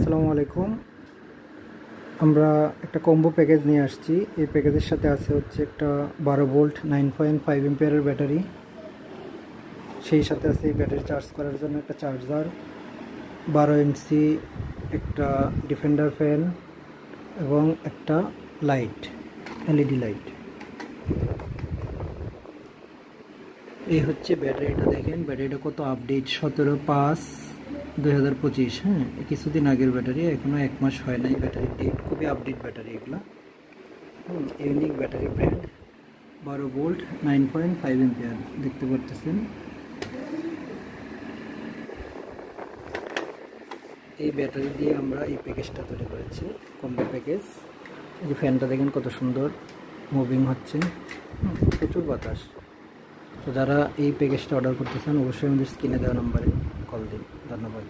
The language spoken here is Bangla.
আসসালামু আলাইকুম। আমরা একটা কম্বো প্যাকেজ নিয়ে আসছি। এই প্যাকেজের সাথে আছে হচ্ছে একটা 12 ভোল্ট 9.5 এম্পিয়ারের ব্যাটারি, সেই সাথে আছে এই ব্যাটারি চার্জ করার জন্য একটা চার্জার, 12 ইঞ্চি একটা ডিফেন্ডার ফ্যান এবং একটা লাইট, এলইডি লাইট। এই হচ্ছে ব্যাটারিটা, দেখেন ব্যাটারিটা কত আপডেট, 17/5/2025। হ্যাঁ, কিছুদিন আগের ব্যাটারি, এখনো 1 মাস হয় নাই। ব্যাটারি ডেট খুবই আপডেট ব্যাটারি এগুলা। Unique battery brand, 12 volt 9.5 ampere দেখতে পারতেছেন। এই ব্যাটারি দিয়ে আমরা এই প্যাকেজটা তৈরি করেছি, কম্বো প্যাকেজ। এই যে ফ্যানটা দেখেন কত সুন্দর মুভিং হচ্ছে, প্রচুর বাতাস। তো যারা এই প্যাকেজটা অর্ডার করতেছেন অবশ্যই আমাদের স্ক্রিনে দেওয়া নাম্বারে কল দিন। ধন্যবাদ।